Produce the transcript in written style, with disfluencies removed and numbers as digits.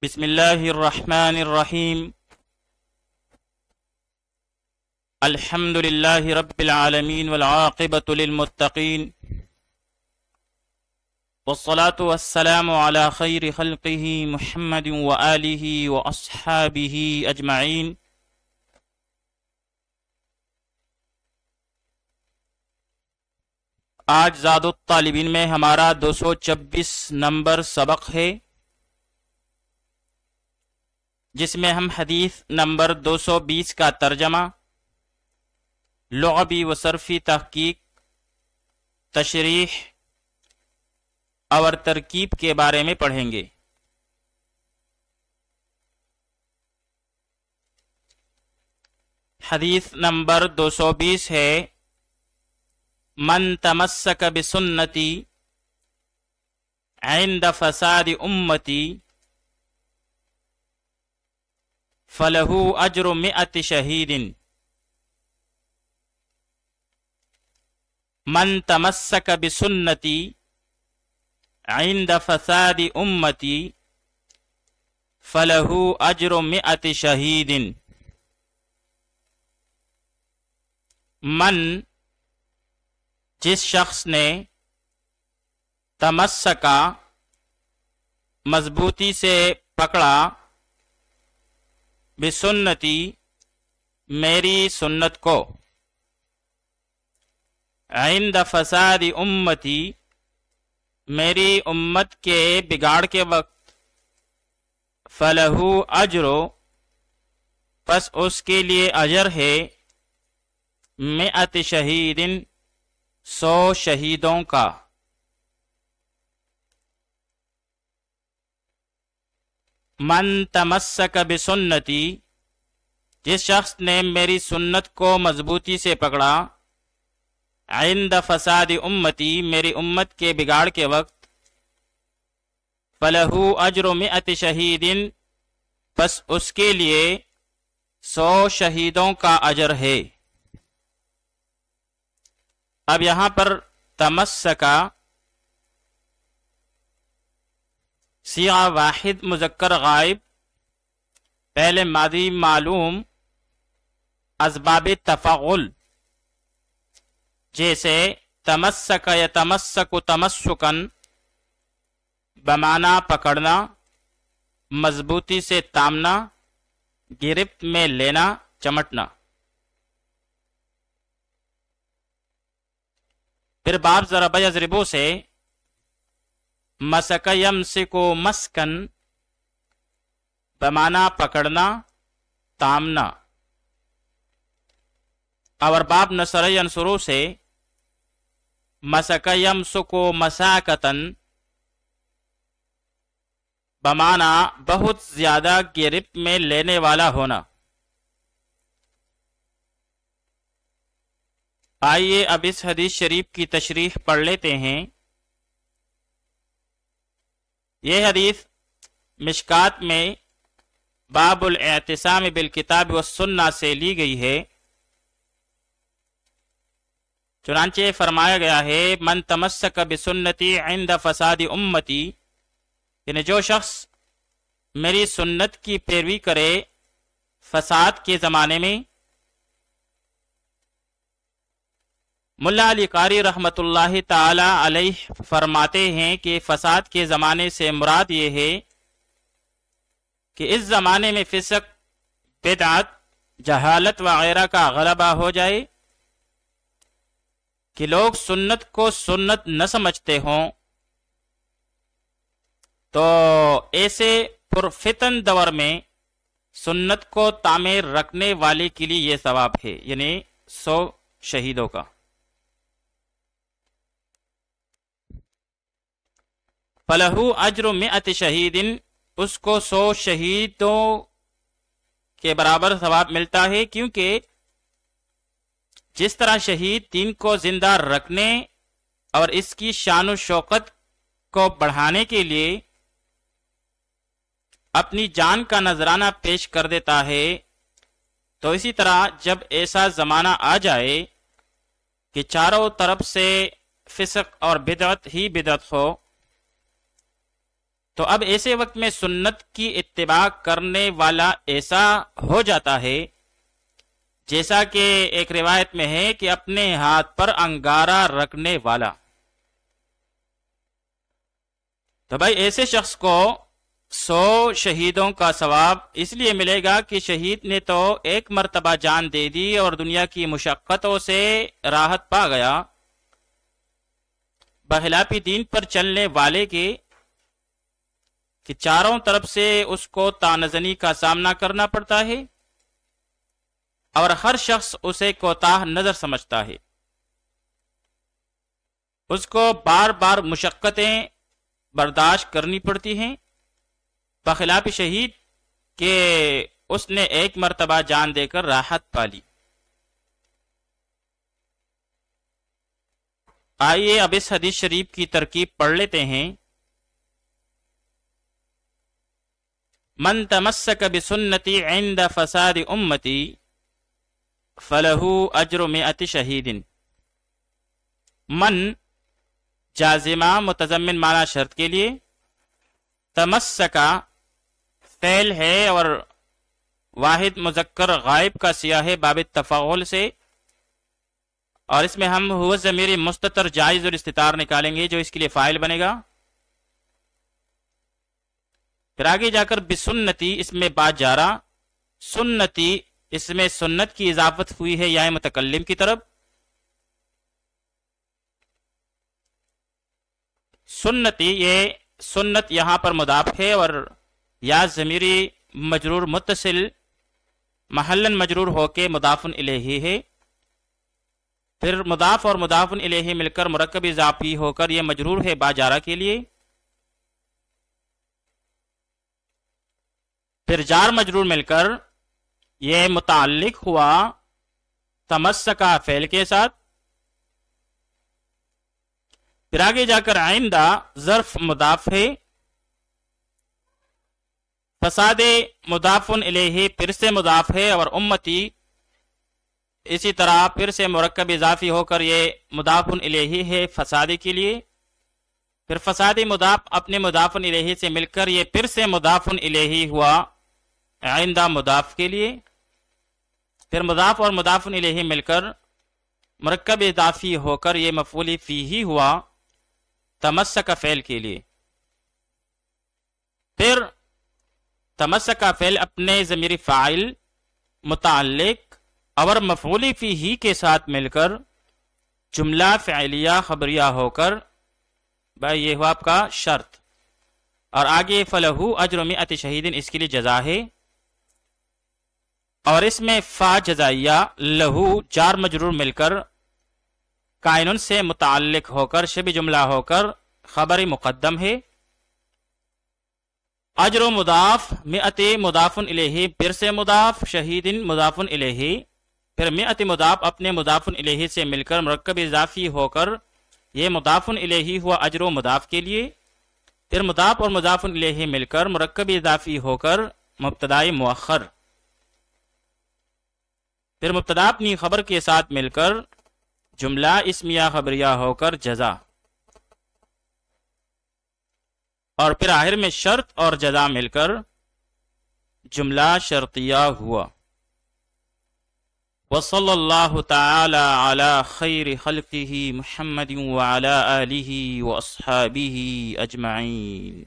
بسم اللہ الرحمن الرحیم الحمد للہ رب العالمین والعاقبۃ للمتقین والصلاة والسلام علی خیر خلقہ محمد وآلہ واصحابہ اجمعین۔ آج زاد الطالبین میں ہمارا 226 نمبر سبق ہے، جس میں ہم حدیث نمبر 220 کا ترجمہ، لغوی و صرفی تحقیق، تشریح اور ترکیب کے بارے میں پڑھیں گے۔ حدیث نمبر 220 ہے، من تمسک بسنتی عند فساد امتی فلہ اجر 100 شہید۔ من تمسک بسنتی عند فساد امتی فلہ اجر 100 شہید۔ من، جس شخص نے، تمسکا، مضبوطی سے پکڑا، بسنتی، میری سنت کو، عند فساد امتی، میری امت کے بگاڑ کے وقت، فلہ اجر، پس اس کے لیے اجر ہے، 100 شہید، 100 شہیدوں کا۔ من تمسک بسنتی، جس شخص نے میری سنت کو مضبوطی سے پکڑا، عند فساد امتی، میری امت کے بگاڑ کے وقت، فلہ اجر 100 شہید، پس اس کے لیے 100 شہیدوں کا اجر ہے۔ اب یہاں پر تمسکا صیغہ واحد مذکر غائب، پہلے ماضی معلوم، اسباب تفعل، جیسے تمسک یتمسک تمسکن، بمعنی پکڑنا، مضبوطی سے تامنا، گرفت میں لینا، چمٹنا۔ پھر باب ضرب یضربو سے مسک یمسکو مسکن، بمعنی پکڑنا، تامنا، اور باب نصر ینصرو سے مسک یمسکو مساکتن، بمعنی بہت زیادہ گرفت میں لینے والا ہونا۔ آئیے اب اس حدیث شریف کی تشریح پڑھ لیتے ہیں۔ یہ حدیث مشکات میں باب الاعتصام بالکتاب والسنہ سے لی گئی ہے۔ چنانچہ فرمایا گیا ہے، من تمسک بسنتی عند فساد امتی، یعنی جو شخص میری سنت کی پیروی کرے فساد کے زمانے میں۔ ملا علی قاری رحمۃ اللہ تعالی علیہ فرماتے ہیں کہ فساد کے زمانے سے مراد یہ ہے کہ اس زمانے میں فسق، بدعت، جہالت وغیرہ کا غلبہ ہو جائے، کہ لوگ سنت کو سنت نہ سمجھتے ہوں، تو ایسے پرفتن دور میں سنت کو تعمیر رکھنے والے کے لیے یہ ثواب ہے، یعنی 100 شہیدوں کا۔ فلہ اجر 100 شہید، اس کو 100 شہیدوں کے برابر ثواب ملتا ہے، کیونکہ جس طرح شہید دین کو زندہ رکھنے اور اس کی شان و شوکت کو بڑھانے کے لیے اپنی جان کا نذرانہ پیش کر دیتا ہے، تو اسی طرح جب ایسا زمانہ آ جائے کہ چاروں طرف سے فسق اور بدعت ہی بدعت ہو، تو اب ایسے وقت میں سنت کی اتباع کرنے والا ایسا ہو جاتا ہے جیسا کہ ایک روایت میں ہے کہ اپنے ہاتھ پر انگارہ رکھنے والا. تو بھائی ایسے شخص کو 100 شہیدوں کا ثواب اس لیے ملے گا کہ شہید نے تو ایک مرتبہ جان دے دی اور دنیا کی مشقتوں سے راحت پا گیا، بخلاف دین پر چلنے والے کے کہ چاروں طرف سے اس کو تانزنی کا سامنا کرنا پڑتا ہے اور ہر شخص اسے کوتاہ نظر سمجھتا ہے. اس کو بار بار مشقتیں برداشت کرنی پڑتی ہیں، بخلاف شہید کہ اس نے ایک مرتبہ جان دے کر راحت پالی. آئیے اب اس حدیث شریف کی ترکیب پڑھ لیتے ہیں. من تمسک بسنتی عند فساد امتی فلہ اجر 100 شہید. من جازمہ متضمن معنی شرط کے لیے، تمسکا فعل ہے اور واحد مذکر غائب کا سیاہ ہے باب التفاعل سے، اور اس میں ہم ہو ضمیر مستتر جائز اور استتار نکالیں گے جو اس کے لیے فاعل بنے گا. پھر آگے جا کر بسنتی اس میں با جارا، سنتی اس میں سنت کی اضافت ہوئی ہے یا متکلم کی طرف. سنتی یہ سنت یہاں پر مضاف ہے اور یا ضمیری مجرور متصل محلن مجرور ہو کے مضاف الیہ ہے. پھر مضاف اور مضاف الیہ مل کر مرکب اضافی ہو کر یہ مجرور ہے با جارا کے لیے. پھر جار مجرور مل کر یہ متعلق ہوا تمسکا فعل کے ساتھ. پھر آگے جا کر آئندہ ظرف مضاف ہے، فساد مضاف الیہ پھر سے مضاف ہے اور امتی اسی طرح پھر سے مرکب اضافی ہو کر یہ مضاف الیہ ہے فساد کے لیے. پھر فساد مضاف اپنے مضاف الیہ سے مل کر یہ پھر سے مضاف الیہ ہوا آئندہ مضاف کے لیے. پھر مضاف اور مضاف الیہ مل کر مرکب اضافی ہو کر یہ مفعول فیہ ہوا تمسک فعل کے لیے. پھر تمسک فعل اپنے ضمیر فاعل متعلق اور مفعول فیہ کے ساتھ مل کر جملہ فعلیہ خبریہ ہو کر بھائی یہ ہوا آپ کا شرط. اور آگے فلہو اجر 100 شہید اس کے لیے جزا ہے، اور اس میں فا جزائیہ لہو جار مجرور مل کر کائنن سے متعلق ہو کر شبہ جملہ ہو کر خبر مقدم ہے. اجر و مضاف 100 مضاف الیہ پھر سے مضاف شہید مضاف الیہ، پھر 100 مضاف اپنے مضاف الیہ سے مل کر مرکب اضافی ہو کر یہ مضاف الیہ ہوا اجر و مضاف کے لیے. پھر مضاف اور مضاف الیہ مل کر مرکب اضافی ہو کر مبتدائی مؤخر. پھر مبتدا اپنی خبر کے ساتھ مل کر جملہ اسمیہ خبریہ ہو کر جزا، اور پھر آخر میں شرط اور جزا مل کر جملہ شرطیہ ہوا. وصلی اللہ تعالی علی خیر خلقہ محمد وعلی آلہ واصحابہ اجمعین.